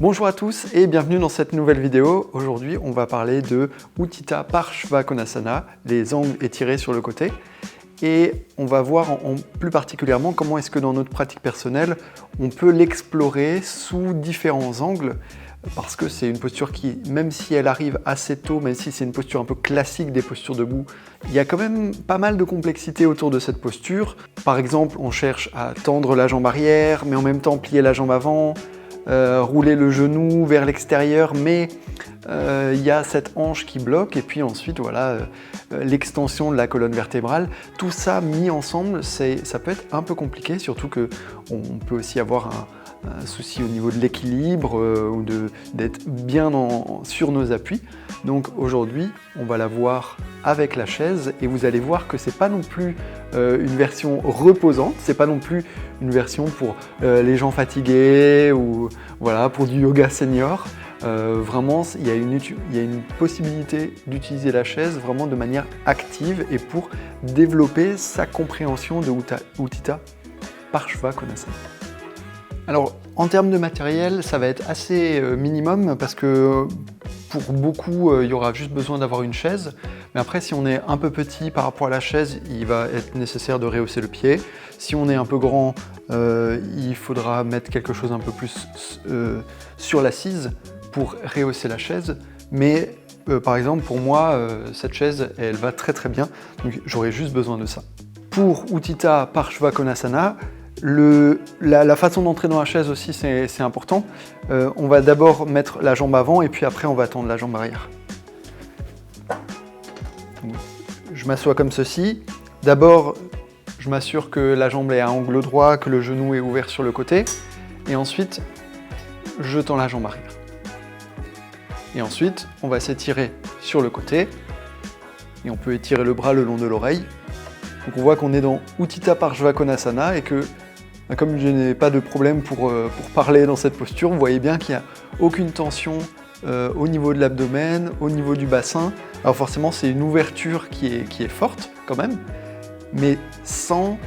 Bonjour à tous et bienvenue dans cette nouvelle vidéo. Aujourd'hui, on va parler de Utthita Parshva Konasana, les angles étirés sur le côté. Et on va voir plus particulièrement comment est-ce que dans notre pratique personnelle, on peut l'explorer sous différents angles. Parce que c'est une posture qui, même si elle arrive assez tôt, même si c'est une posture un peu classique des postures debout, il y a quand même pas mal de complexité autour de cette posture. Par exemple, on cherche à tendre la jambe arrière, mais en même temps plier la jambe avant, rouler le genou vers l'extérieur, mais il y a cette hanche qui bloque, et puis ensuite, voilà, l'extension de la colonne vertébrale. Tout ça mis ensemble, ça peut être un peu compliqué, surtout qu'on peut aussi avoir un souci au niveau de l'équilibre ou d'être bien sur nos appuis. Donc aujourd'hui, on va la voir avec la chaise et vous allez voir que c'est pas non plus une version reposante, c'est pas non plus une version pour les gens fatigués ou voilà, pour du yoga senior. Vraiment, il y a une possibilité d'utiliser la chaise vraiment de manière active et pour développer sa compréhension de Utthita Parshva Konasana. Alors, en termes de matériel, ça va être assez minimum parce que pour beaucoup, il y aura juste besoin d'avoir une chaise. Mais après, si on est un peu petit par rapport à la chaise, il va être nécessaire de rehausser le pied. Si on est un peu grand, il faudra mettre quelque chose un peu plus sur l'assise pour rehausser la chaise. Mais par exemple, pour moi, cette chaise, elle va très très bien. Donc, j'aurai juste besoin de ça. Pour Utthita Parshva Konasana, la façon d'entrer dans la chaise aussi, c'est important. On va d'abord mettre la jambe avant et puis après on va tendre la jambe arrière. Je m'assois comme ceci. D'abord, je m'assure que la jambe est à angle droit, que le genou est ouvert sur le côté. Et ensuite, je tends la jambe arrière. Et ensuite, on va s'étirer sur le côté. Et on peut étirer le bras le long de l'oreille. Donc on voit qu'on est dans Utthita Parshva Konasana et que, comme je n'ai pas de problème pour parler dans cette posture, vous voyez bien qu'il n'y a aucune tension au niveau de l'abdomen, au niveau du bassin. Alors forcément, c'est une ouverture qui est forte quand même, mais sans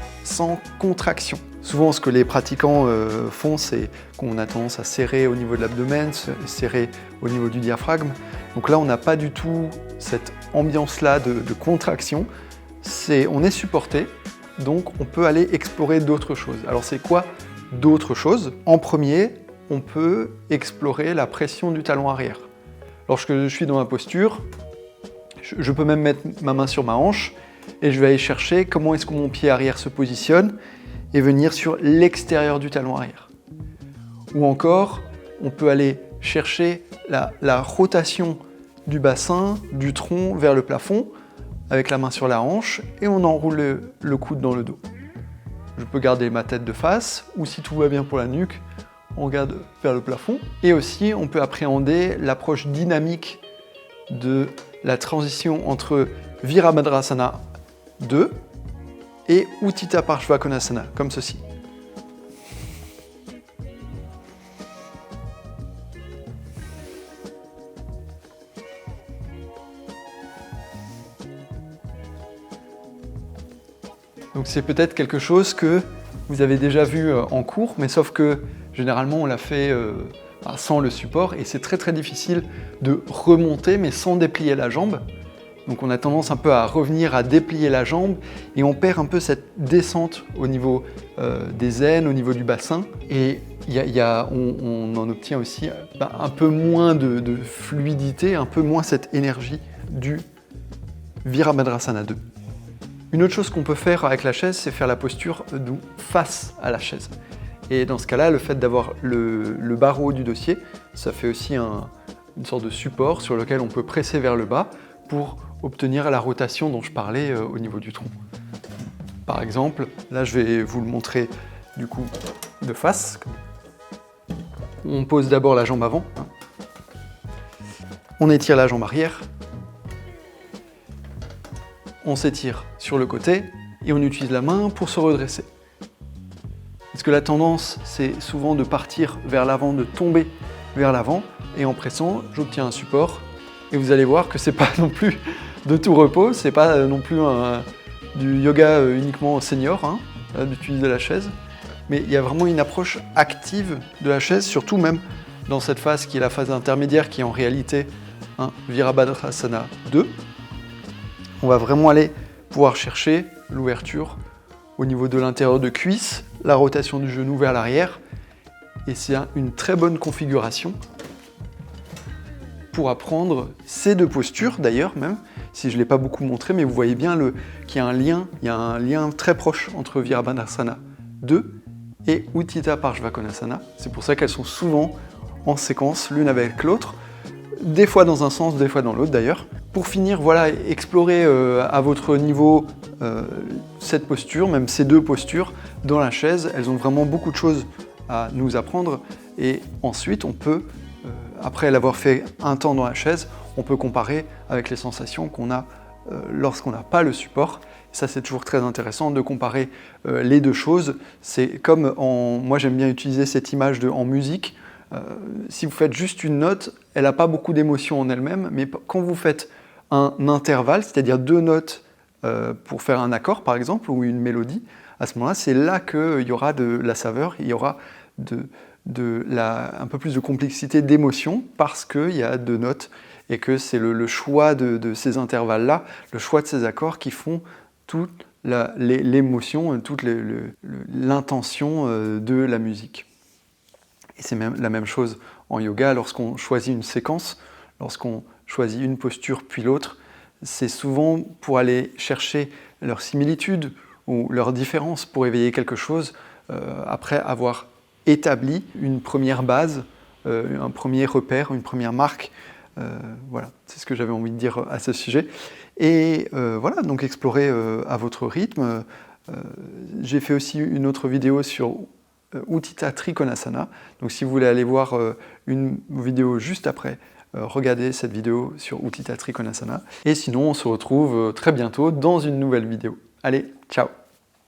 contraction. Souvent, ce que les pratiquants font, c'est qu'on a tendance à serrer au niveau de l'abdomen, serrer au niveau du diaphragme. Donc là, on n'a pas du tout cette ambiance-là de contraction. On est supporté, donc on peut aller explorer d'autres choses. Alors c'est quoi d'autres choses? En premier, on peut explorer la pression du talon arrière. Lorsque je suis dans ma posture, je peux même mettre ma main sur ma hanche et je vais aller chercher comment est-ce que mon pied arrière se positionne et venir sur l'extérieur du talon arrière. Ou encore, on peut aller chercher la rotation du bassin, du tronc vers le plafond, avec la main sur la hanche et on enroule le coude dans le dos. Je peux garder ma tête de face ou si tout va bien pour la nuque, on regarde vers le plafond. Et aussi, on peut appréhender l'approche dynamique de la transition entre Virabhadrasana 2 et Utthita Parshva Konasana, comme ceci. Donc c'est peut-être quelque chose que vous avez déjà vu en cours, mais sauf que généralement on l'a fait sans le support et c'est très très difficile de remonter mais sans déplier la jambe. Donc on a tendance un peu à revenir à déplier la jambe et on perd un peu cette descente au niveau des aines, au niveau du bassin et on en obtient aussi un peu moins de fluidité, un peu moins cette énergie du Virabhadrasana 2. Une autre chose qu'on peut faire avec la chaise, c'est faire la posture face à la chaise. Et dans ce cas-là, le fait d'avoir le barreau du dossier, ça fait aussi une sorte de support sur lequel on peut presser vers le bas pour obtenir la rotation dont je parlais au niveau du tronc. Par exemple, là je vais vous le montrer du coup de face. On pose d'abord la jambe avant. On étire la jambe arrière. On s'étire sur le côté et on utilise la main pour se redresser. Parce que la tendance, c'est souvent de partir vers l'avant, de tomber vers l'avant, et en pressant, j'obtiens un support. Et vous allez voir que c'est pas non plus de tout repos, c'est pas non plus du yoga uniquement senior, d'utiliser la chaise. Mais il y a vraiment une approche active de la chaise, surtout même dans cette phase qui est la phase intermédiaire, qui est en réalité un Virabhadrasana 2. On va vraiment aller pouvoir chercher l'ouverture au niveau de l'intérieur de cuisse, la rotation du genou vers l'arrière, et c'est une très bonne configuration pour apprendre ces deux postures, d'ailleurs même, si je ne l'ai pas beaucoup montré, mais vous voyez bien qu'il y a un lien très proche entre Virabhadrasana 2 et Utthita Parshvakonasana. C'est pour ça qu'elles sont souvent en séquence l'une avec l'autre, des fois dans un sens, des fois dans l'autre d'ailleurs. Pour finir, voilà, explorer à votre niveau cette posture, même ces deux postures dans la chaise. Elles ont vraiment beaucoup de choses à nous apprendre, et ensuite on peut, après l'avoir fait un temps dans la chaise, on peut comparer avec les sensations qu'on a lorsqu'on n'a pas le support. Ça, c'est toujours très intéressant de comparer les deux choses. C'est comme moi j'aime bien utiliser cette image en musique. Si vous faites juste une note, elle n'a pas beaucoup d'émotion en elle-même, mais quand vous faites un intervalle, c'est-à-dire deux notes pour faire un accord par exemple, ou une mélodie, à ce moment-là, c'est là qu'il y aura de la saveur, il y aura un peu plus de complexité d'émotion, parce qu'il y a deux notes, et que c'est le choix de ces intervalles-là, le choix de ces accords qui font toute l'émotion, toute l'intention de la musique. Et c'est même la même chose en yoga, lorsqu'on choisit une séquence, lorsqu'on choisit une posture puis l'autre, c'est souvent pour aller chercher leurs similitudes ou leurs différences, pour éveiller quelque chose après avoir établi une première base, un premier repère, une première marque. Voilà, c'est ce que j'avais envie de dire à ce sujet. Et voilà, donc explorer à votre rythme. J'ai fait aussi une autre vidéo sur Utthita Trikonasana. Donc si vous voulez aller voir une vidéo juste après, regardez cette vidéo sur Utthita Trikonasana. Et sinon, on se retrouve très bientôt dans une nouvelle vidéo. Allez, ciao!